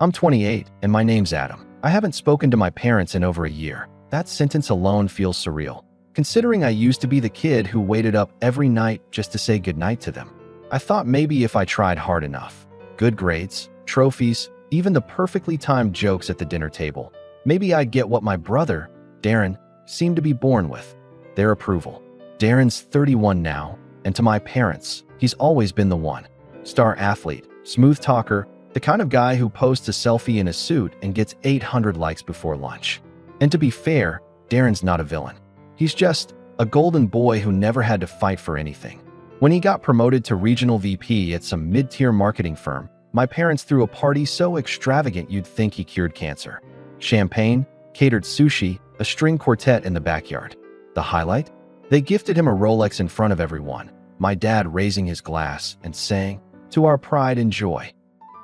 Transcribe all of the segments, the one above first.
I'm 28, and my name's Adam. I haven't spoken to my parents in over a year. That sentence alone feels surreal, considering I used to be the kid who waited up every night just to say goodnight to them. I thought maybe if I tried hard enough, good grades, trophies, even the perfectly timed jokes at the dinner table, maybe I'd get what my brother, Darren, seemed to be born with: their approval. Darren's 31 now, and to my parents, he's always been the one. Star athlete, smooth talker, the kind of guy who posts a selfie in a suit and gets 800 likes before lunch. And to be fair, Darren's not a villain. He's just a golden boy who never had to fight for anything. When he got promoted to regional VP at some mid-tier marketing firm, my parents threw a party so extravagant you'd think he cured cancer. Champagne, catered sushi, a string quartet in the backyard. The highlight? They gifted him a Rolex in front of everyone, my dad raising his glass and saying, "To our pride and joy."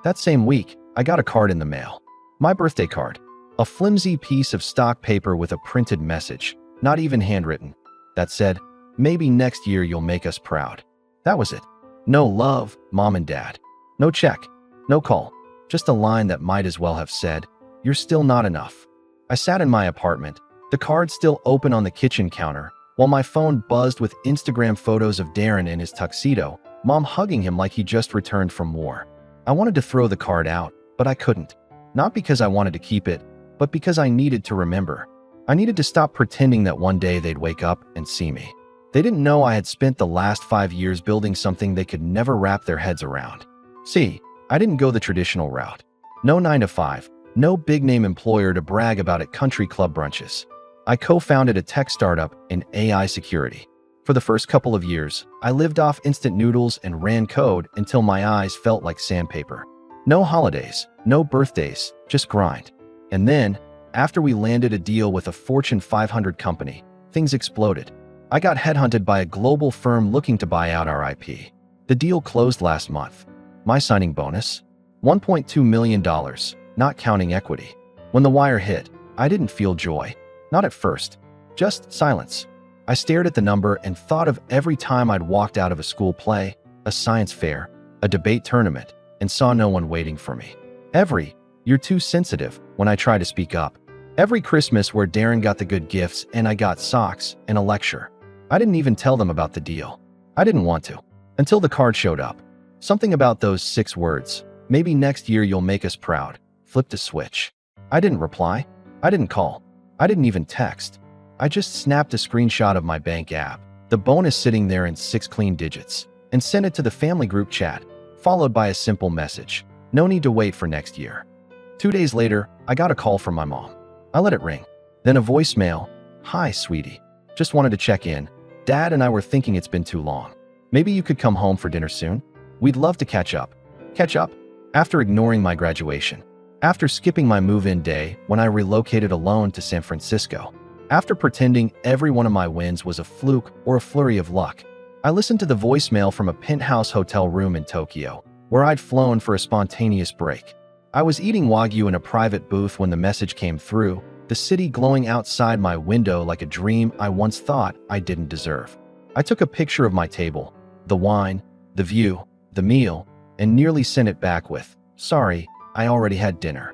That same week, I got a card in the mail. My birthday card. A flimsy piece of stock paper with a printed message, not even handwritten, that said, "Maybe next year you'll make us proud." That was it. No love, mom and dad. No check. No call. Just a line that might as well have said, "You're still not enough." I sat in my apartment, the card still open on the kitchen counter, while my phone buzzed with Instagram photos of Darren in his tuxedo, mom hugging him like he just returned from war. I wanted to throw the card out, but I couldn't. Not because I wanted to keep it, but because I needed to remember. I needed to stop pretending that one day they'd wake up and see me. They didn't know I had spent the last 5 years building something they could never wrap their heads around. See, I didn't go the traditional route. No 9 to 5, no big-name employer to brag about at country club brunches. I co-founded a tech startup in AI security. For the first couple of years, I lived off instant noodles and ran code until my eyes felt like sandpaper. No holidays, no birthdays, just grind. And then, after we landed a deal with a Fortune 500 company, things exploded. I got headhunted by a global firm looking to buy out our IP. The deal closed last month. My signing bonus? $1.2 million, not counting equity. When the wire hit, I didn't feel joy. Not at first. Just silence. I stared at the number and thought of every time I'd walked out of a school play, a science fair, a debate tournament, and saw no one waiting for me. You're too sensitive, when I try to speak up. Every Christmas where Darren got the good gifts and I got socks and a lecture. I didn't even tell them about the deal. I didn't want to. Until the card showed up. Something about those 6 words, "Maybe next year you'll make us proud," flipped a switch. I didn't reply. I didn't call. I didn't even text. I just snapped a screenshot of my bank app, the bonus sitting there in 6 clean digits, and sent it to the family group chat, followed by a simple message: "No need to wait for next year." 2 days later, I got a call from my mom. I let it ring. Then a voicemail: "Hi, sweetie. Just wanted to check in. Dad and I were thinking it's been too long. Maybe you could come home for dinner soon? We'd love to catch up." Catch up? After ignoring my graduation. After skipping my move-in day when I relocated alone to San Francisco. After pretending every one of my wins was a fluke or a flurry of luck. I listened to the voicemail from a penthouse hotel room in Tokyo, where I'd flown for a spontaneous break. I was eating Wagyu in a private booth when the message came through, the city glowing outside my window like a dream I once thought I didn't deserve. I took a picture of my table, the wine, the view, the meal, and nearly sent it back with, "Sorry, I already had dinner."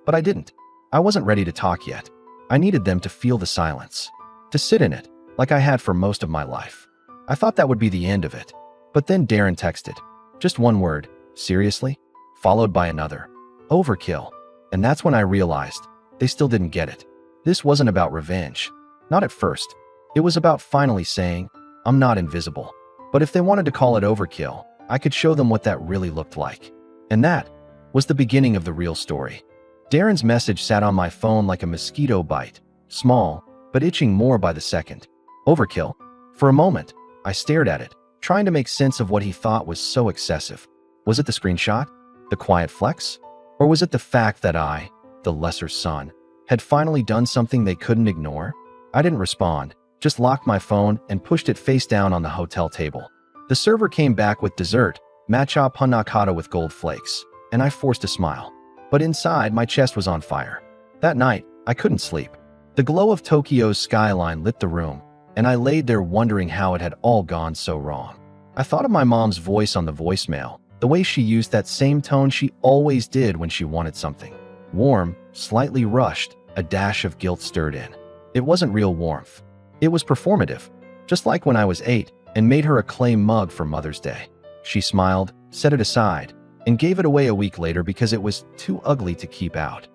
But I didn't. I wasn't ready to talk yet. I needed them to feel the silence, to sit in it, like I had for most of my life. I thought that would be the end of it. But then Darren texted. Just one word: "Seriously?" Followed by another: "Overkill." And that's when I realized they still didn't get it. This wasn't about revenge. Not at first. It was about finally saying, "I'm not invisible." But if they wanted to call it overkill, I could show them what that really looked like. And that was the beginning of the real story. Darren's message sat on my phone like a mosquito bite, small, but itching more by the second. Overkill? For a moment, I stared at it, trying to make sense of what he thought was so excessive. Was it the screenshot? The quiet flex? Or was it the fact that I, the lesser son, had finally done something they couldn't ignore? I didn't respond, just locked my phone and pushed it face down on the hotel table. The server came back with dessert, matcha panna cotta with gold flakes, and I forced a smile. But inside, my chest was on fire. That night, I couldn't sleep. The glow of Tokyo's skyline lit the room, and I laid there wondering how it had all gone so wrong. I thought of my mom's voice on the voicemail, The way she used that same tone she always did when she wanted something. Warm, slightly rushed, a dash of guilt stirred in. It wasn't real warmth. It was performative, just like when I was 8 and made her a clay mug for Mother's Day. She smiled, set it aside, and gave it away a week later because it was too ugly to keep out.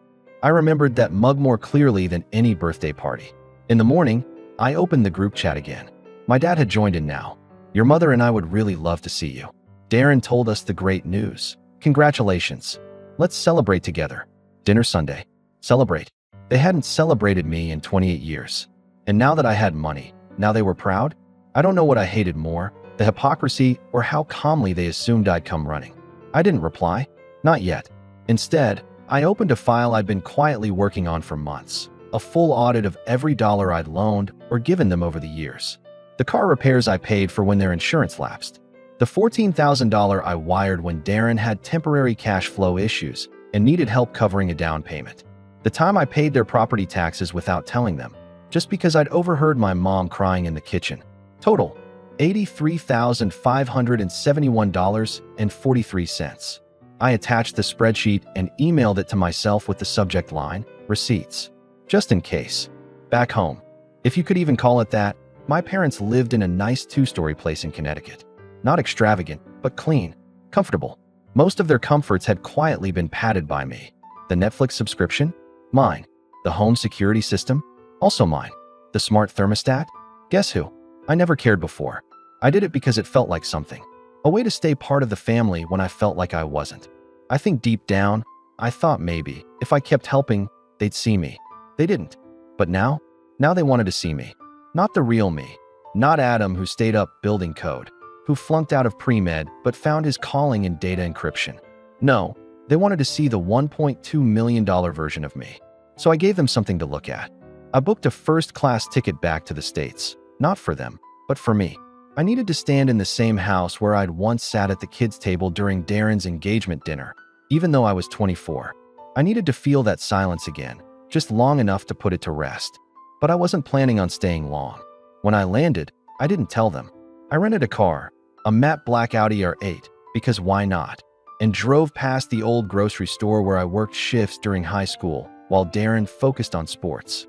I remembered that mug more clearly than any birthday party. In the morning, I opened the group chat again. My dad had joined in now. "Your mother and I would really love to see you. Darren told us the great news. Congratulations. Let's celebrate together. Dinner Sunday. Celebrate." They hadn't celebrated me in 28 years. And now that I had money, now they were proud? I don't know what I hated more, the hypocrisy or how calmly they assumed I'd come running. I didn't reply. Not yet. Instead, I opened a file I'd been quietly working on for months. A full audit of every dollar I'd loaned or given them over the years. The car repairs I paid for when their insurance lapsed. The $14,000 I wired when Darren had temporary cash flow issues and needed help covering a down payment. The time I paid their property taxes without telling them, just because I'd overheard my mom crying in the kitchen. Total, $83,571.43. I attached the spreadsheet and emailed it to myself with the subject line, "Receipts." Just in case. Back home, if you could even call it that, my parents lived in a nice 2-story place in Connecticut. Not extravagant, but clean, comfortable. Most of their comforts had quietly been padded by me. The Netflix subscription? Mine. The home security system? Also mine. The smart thermostat? Guess who? I never cared before. I did it because it felt like something. A way to stay part of the family when I felt like I wasn't. I think deep down, I thought maybe, if I kept helping, they'd see me. They didn't. But now they wanted to see me. Not the real me. Not Adam who stayed up building code, who flunked out of pre-med but found his calling in data encryption. No, they wanted to see the $1.2 million version of me. So I gave them something to look at. I booked a first-class ticket back to the States. Not for them, but for me. I needed to stand in the same house where I'd once sat at the kids' table during Darren's engagement dinner, even though I was 24. I needed to feel that silence again, just long enough to put it to rest. But I wasn't planning on staying long. When I landed, I didn't tell them. I rented a car, a matte black Audi R8, because why not? And drove past the old grocery store where I worked shifts during high school while Darren focused on sports.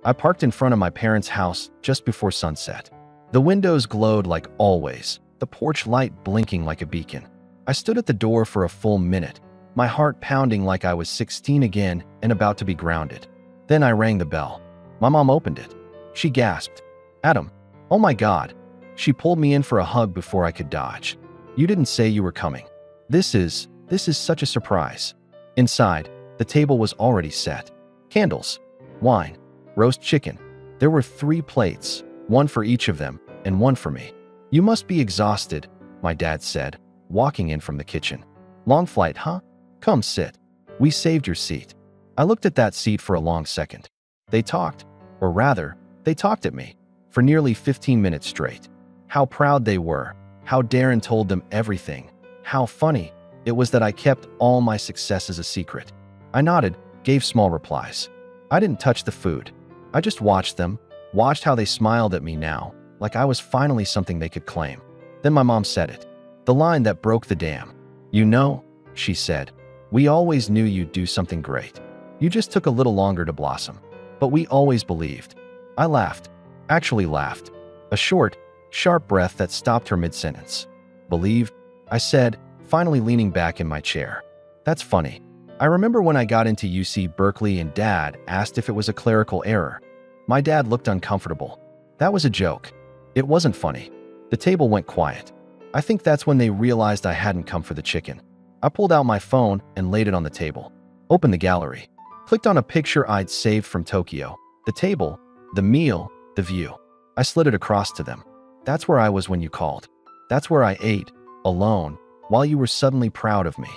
I parked in front of my parents' house just before sunset. The windows glowed like always, the porch light blinking like a beacon. I stood at the door for a full minute, my heart pounding like I was 16 again and about to be grounded. Then I rang the bell. My mom opened it. She gasped, "Adam, oh my God." She pulled me in for a hug before I could dodge. "You didn't say you were coming. This is such a surprise." Inside, the table was already set. Candles, wine, roast chicken. There were 3 plates, one for each of them, and one for me. "You must be exhausted," my dad said, walking in from the kitchen. "Long flight, huh? Come sit. We saved your seat." I looked at that seat for a long second. They talked, or rather, they talked at me, for nearly 15 minutes straight. How proud they were, how Darren told them everything, how funny it was that I kept all my successes a secret. I nodded, gave small replies. I didn't touch the food. I just watched them, watched how they smiled at me now, like I was finally something they could claim. Then my mom said it. The line that broke the dam. "You know," she said, "we always knew you'd do something great. You just took a little longer to blossom. But we always believed." I laughed. Actually laughed. A short, sharp breath that stopped her mid-sentence. "Believe?" I said, finally leaning back in my chair. "That's funny. I remember when I got into UC Berkeley and Dad asked if it was a clerical error. My dad looked uncomfortable. That was a joke. It wasn't funny." The table went quiet. I think that's when they realized I hadn't come for the chicken. I pulled out my phone and laid it on the table. Opened the gallery. Clicked on a picture I'd saved from Tokyo. The table, the meal, the view. I slid it across to them. "That's where I was when you called. That's where I ate, alone, while you were suddenly proud of me."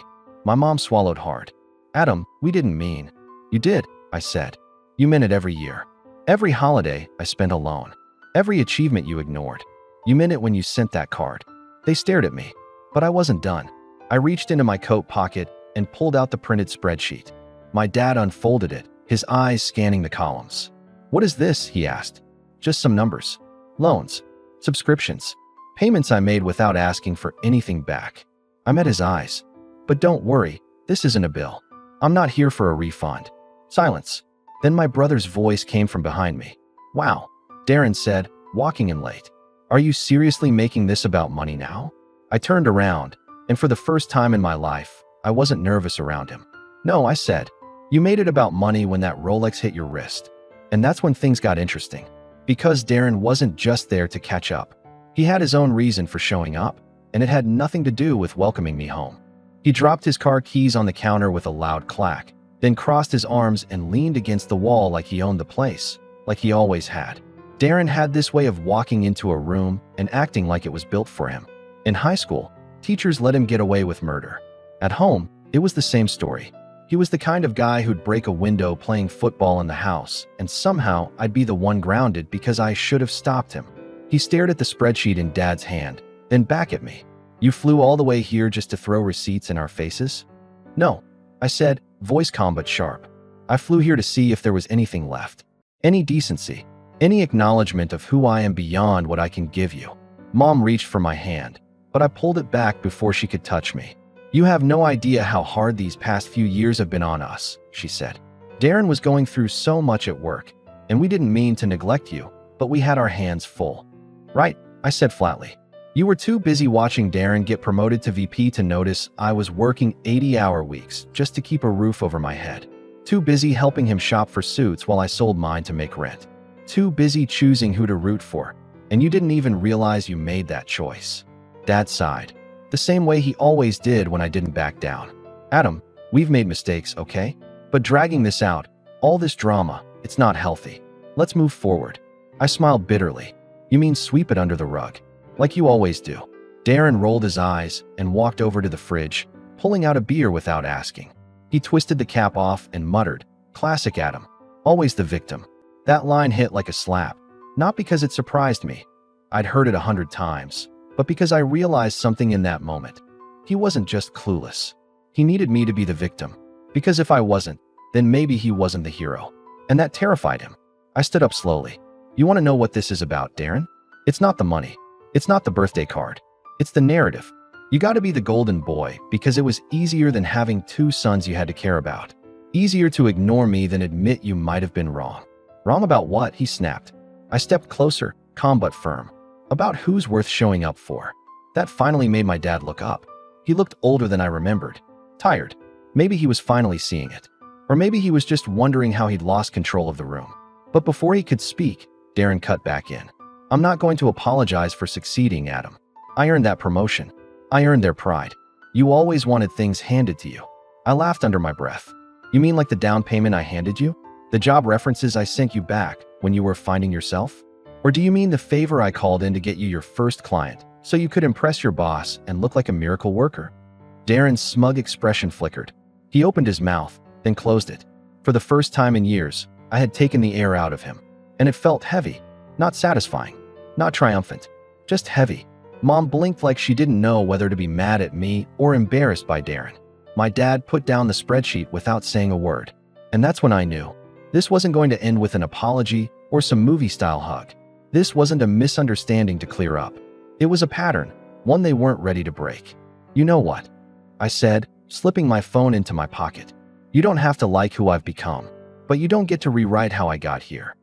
My mom swallowed hard. "Adam, we didn't mean." "You did," I said. "You meant it every year. Every holiday I spent alone. Every achievement you ignored. You meant it when you sent that card." They stared at me, but I wasn't done. I reached into my coat pocket and pulled out the printed spreadsheet. My dad unfolded it, his eyes scanning the columns. "What is this?" he asked. "Just some numbers. Loans, subscriptions, payments I made without asking for anything back." I met his eyes. But don't worry, this isn't a bill. I'm not here for a refund. Silence. Then my brother's voice came from behind me. Wow, Darren said, walking in late. Are you seriously making this about money now? I turned around, and for the first time in my life, I wasn't nervous around him. No, I said, you made it about money when that Rolex hit your wrist. And that's when things got interesting. Because Darren wasn't just there to catch up. He had his own reason for showing up, and it had nothing to do with welcoming me home. He dropped his car keys on the counter with a loud clack, then crossed his arms and leaned against the wall like he owned the place, like he always had. Darren had this way of walking into a room and acting like it was built for him. In high school, teachers let him get away with murder. At home, it was the same story. He was the kind of guy who'd break a window playing football in the house, and somehow I'd be the one grounded because I should have stopped him. He stared at the spreadsheet in Dad's hand, then back at me. You flew all the way here just to throw receipts in our faces? No, I said, voice calm but sharp. I flew here to see if there was anything left. Any decency. Any acknowledgement of who I am beyond what I can give you. Mom reached for my hand, but I pulled it back before she could touch me. You have no idea how hard these past few years have been on us, she said. Darren was going through so much at work, and we didn't mean to neglect you, but we had our hands full. Right, I said flatly. You were too busy watching Darren get promoted to VP to notice I was working 80-hour weeks just to keep a roof over my head. Too busy helping him shop for suits while I sold mine to make rent. Too busy choosing who to root for, and you didn't even realize you made that choice. Dad sighed, the same way he always did when I didn't back down. Adam, we've made mistakes, okay? But dragging this out, all this drama, it's not healthy. Let's move forward. I smiled bitterly. You mean sweep it under the rug? Like you always do. Darren rolled his eyes and walked over to the fridge, pulling out a beer without asking. He twisted the cap off and muttered, "Classic Adam. Always the victim." That line hit like a slap, not because it surprised me. I'd heard it 100 times, but because I realized something in that moment. He wasn't just clueless. He needed me to be the victim, because if I wasn't, then maybe he wasn't the hero. And that terrified him. I stood up slowly. You want to know what this is about, Darren? It's not the money. It's not the birthday card. It's the narrative. You got to be the golden boy because it was easier than having 2 sons you had to care about. Easier to ignore me than admit you might have been wrong. Wrong about what? He snapped. I stepped closer, calm but firm. About who's worth showing up for. That finally made my dad look up. He looked older than I remembered. Tired. Maybe he was finally seeing it. Or maybe he was just wondering how he'd lost control of the room. But before he could speak, Darren cut back in. I'm not going to apologize for succeeding, Adam. I earned that promotion. I earned their pride. You always wanted things handed to you. I laughed under my breath. You mean like the down payment I handed you? The job references I sent you back when you were finding yourself? Or do you mean the favor I called in to get you your first client so you could impress your boss and look like a miracle worker? Darren's smug expression flickered. He opened his mouth, then closed it. For the first time in years, I had taken the air out of him. And it felt heavy, not satisfying. Not triumphant, just heavy. Mom blinked like she didn't know whether to be mad at me or embarrassed by Darren. My dad put down the spreadsheet without saying a word. And that's when I knew. This wasn't going to end with an apology or some movie-style hug. This wasn't a misunderstanding to clear up. It was a pattern, one they weren't ready to break. You know what? I said, slipping my phone into my pocket. You don't have to like who I've become, but you don't get to rewrite how I got here.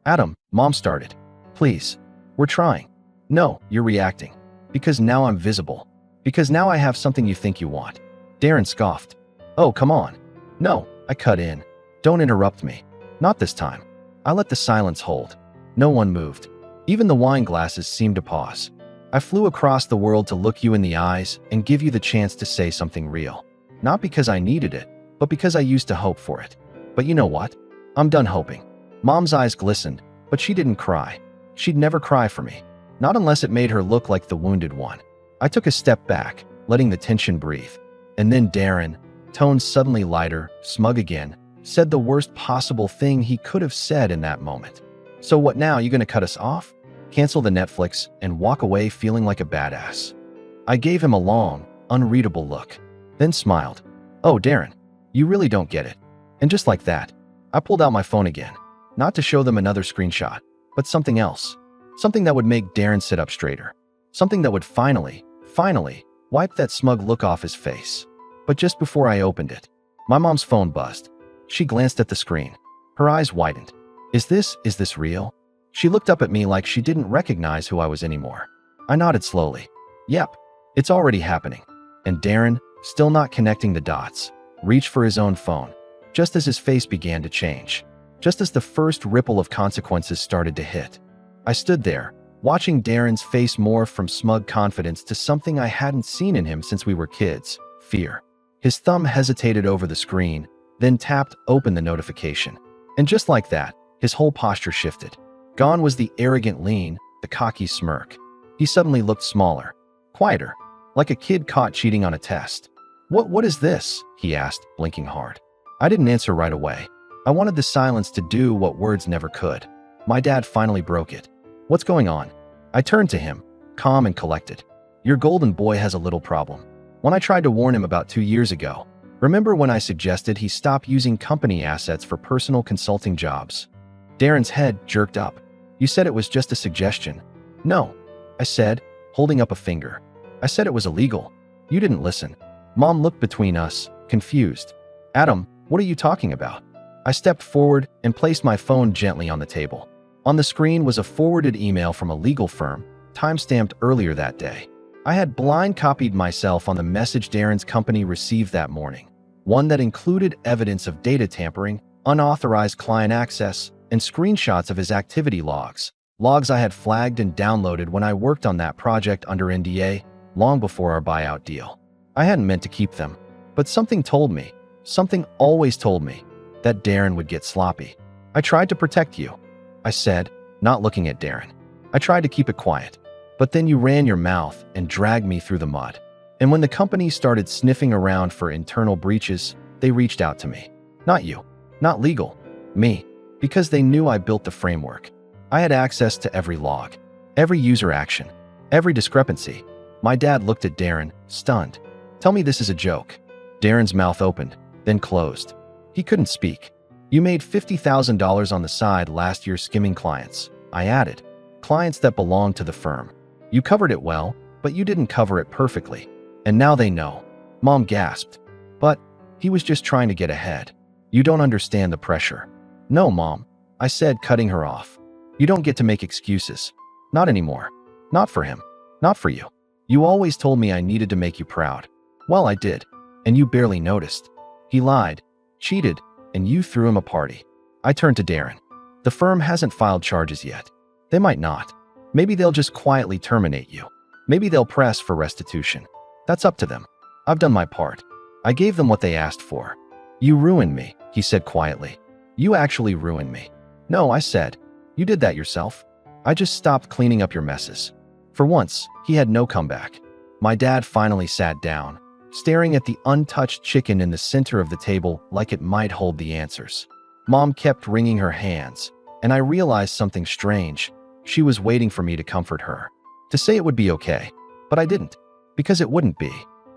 Adam, Mom started. Please. We're trying. No, you're reacting. Because now I'm visible. Because now I have something you think you want. Darren scoffed. Oh, come on. No, I cut in. Don't interrupt me. Not this time. I let the silence hold. No one moved. Even the wine glasses seemed to pause. I flew across the world to look you in the eyes and give you the chance to say something real. Not because I needed it, but because I used to hope for it. But you know what? I'm done hoping. Mom's eyes glistened, but she didn't cry. She'd never cry for me. Not unless it made her look like the wounded one. I took a step back, letting the tension breathe. And then Darren, tone suddenly lighter, smug again, said the worst possible thing he could have said in that moment. So what now, you gonna cut us off? Cancel the Netflix and walk away feeling like a badass? I gave him a long, unreadable look, then smiled. Oh, Darren, you really don't get it. And just like that, I pulled out my phone again, not to show them another screenshot, but something else. Something that would make Darren sit up straighter. Something that would finally, wiped that smug look off his face. But just before I opened it, my mom's phone buzzed. She glanced at the screen. Her eyes widened. Is this real? She looked up at me like she didn't recognize who I was anymore. I nodded slowly. Yep, it's already happening. And Darren, still not connecting the dots, reached for his own phone, just as his face began to change, just as the first ripple of consequences started to hit. I stood there, watching Darren's face morph from smug confidence to something I hadn't seen in him since we were kids, fear. His thumb hesitated over the screen, then tapped open the notification. And just like that, his whole posture shifted. Gone was the arrogant lean, the cocky smirk. He suddenly looked smaller, quieter, like a kid caught cheating on a test. What is this?" he asked, blinking hard. I didn't answer right away. I wanted the silence to do what words never could. My dad finally broke it. "What's going on?" I turned to him, calm and collected. "Your golden boy has a little problem. When I tried to warn him about 2 years ago, remember when I suggested he stop using company assets for personal consulting jobs?" Darren's head jerked up. "You said it was just a suggestion." "No," I said, holding up a finger. "I said it was illegal. You didn't listen." Mom looked between us, confused. "Adam, what are you talking about?" I stepped forward and placed my phone gently on the table. On the screen was a forwarded email from a legal firm, time-stamped earlier that day. I had blind copied myself on the message Darren's company received that morning, one that included evidence of data tampering, unauthorized client access, and screenshots of his activity logs, logs I had flagged and downloaded when I worked on that project under NDA, long before our buyout deal. I hadn't meant to keep them, but something told me, something always told me, that Darren would get sloppy. "I tried to protect you," I said, not looking at Darren. "I tried to keep it quiet. But then you ran your mouth and dragged me through the mud. And when the company started sniffing around for internal breaches, they reached out to me. Not you, not legal, me, because they knew I built the framework. I had access to every log, every user action, every discrepancy." My dad looked at Darren, stunned. "Tell me this is a joke." Darren's mouth opened, then closed. He couldn't speak. "You made $50,000 on the side last year skimming clients," I added. "Clients that belonged to the firm. You covered it well, but you didn't cover it perfectly. And now they know." Mom gasped. "But he was just trying to get ahead. You don't understand the pressure." "No, Mom," I said, cutting her off. "You don't get to make excuses. Not anymore. Not for him. Not for you. You always told me I needed to make you proud. Well, I did. And you barely noticed. He lied, cheated, and you threw him a party." I turned to Darren. "The firm hasn't filed charges yet. They might not. Maybe they'll just quietly terminate you. Maybe they'll press for restitution. That's up to them. I've done my part. I gave them what they asked for." "You ruined me," he said quietly. "You actually ruined me." "No," I said. "You did that yourself. I just stopped cleaning up your messes." For once, he had no comeback. My dad finally sat down, staring at the untouched chicken in the center of the table like it might hold the answers. Mom kept wringing her hands, and I realized something strange. She was waiting for me to comfort her, to say it would be okay. But I didn't, because it wouldn't be.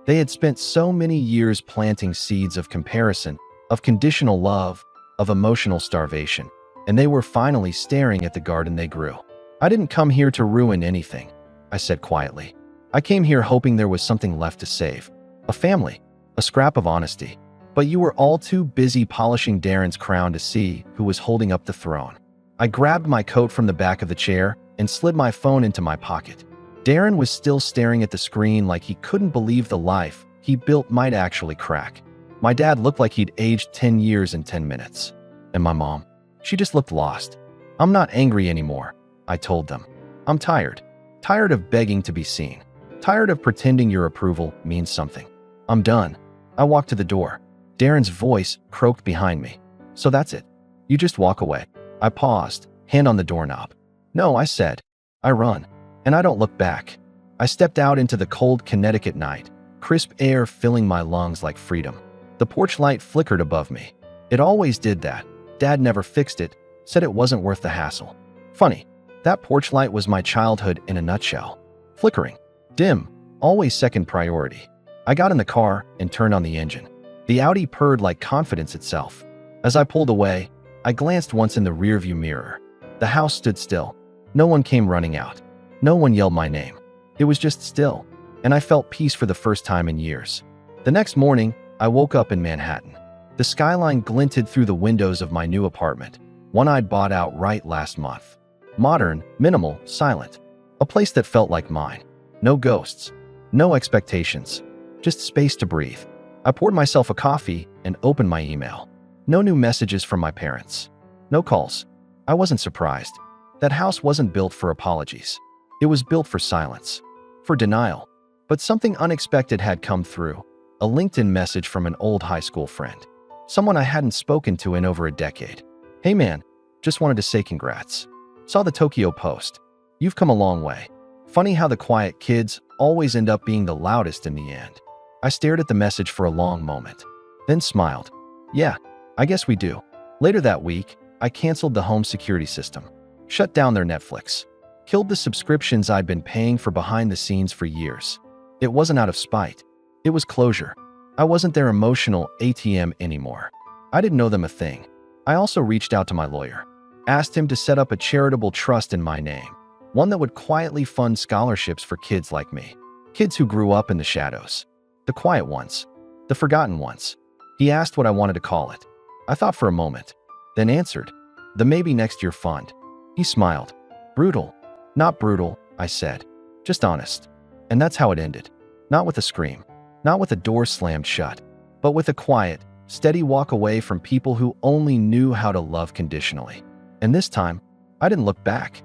They had spent so many years planting seeds of comparison, of conditional love, of emotional starvation, and they were finally staring at the garden they grew. "I didn't come here to ruin anything," I said quietly. "I came here hoping there was something left to save. A family, a scrap of honesty. But you were all too busy polishing Darren's crown to see who was holding up the throne." I grabbed my coat from the back of the chair and slid my phone into my pocket. Darren was still staring at the screen like he couldn't believe the life he built might actually crack. My dad looked like he'd aged 10 years in 10 minutes. And my mom, she just looked lost. "I'm not angry anymore," I told them. "I'm tired. Tired of begging to be seen. Tired of pretending your approval means something. I'm done." I walked to the door. Darren's voice croaked behind me. "So that's it? You just walk away?" I paused, hand on the doorknob. "No," I said. "I run. And I don't look back." I stepped out into the cold Connecticut night, crisp air filling my lungs like freedom. The porch light flickered above me. It always did that. Dad never fixed it, said it wasn't worth the hassle. Funny, that porch light was my childhood in a nutshell. Flickering, dim, always second priority. I got in the car and turned on the engine. The Audi purred like confidence itself. As I pulled away, I glanced once in the rearview mirror. The house stood still. No one came running out. No one yelled my name. It was just still. and I felt peace for the first time in years. The next morning, I woke up in Manhattan. The skyline glinted through the windows of my new apartment, one I'd bought outright last month. Modern, minimal, silent. A place that felt like mine. No ghosts. No expectations. Just space to breathe. I poured myself a coffee and opened my email. No new messages from my parents. No calls. I wasn't surprised. That house wasn't built for apologies. It was built for silence. For denial. But something unexpected had come through. A LinkedIn message from an old high school friend. Someone I hadn't spoken to in over a decade. "Hey man, just wanted to say congrats. Saw the Tokyo Post. You've come a long way. Funny how the quiet kids always end up being the loudest in the end." I stared at the message for a long moment, then smiled. "Yeah, I guess we do." Later that week, I canceled the home security system, shut down their Netflix, killed the subscriptions I'd been paying for behind the scenes for years. It wasn't out of spite. It was closure. I wasn't their emotional ATM anymore. I didn't know them a thing. I also reached out to my lawyer, asked him to set up a charitable trust in my name, one that would quietly fund scholarships for kids like me, kids who grew up in the shadows, the quiet ones, the forgotten ones. He asked what I wanted to call it. I thought for a moment, then answered, "The Maybe Next Year Fund." He smiled. "Brutal." "Not brutal," I said, "just honest." And that's how it ended. Not with a scream, not with a door slammed shut, but with a quiet, steady walk away from people who only knew how to love conditionally. And this time, I didn't look back.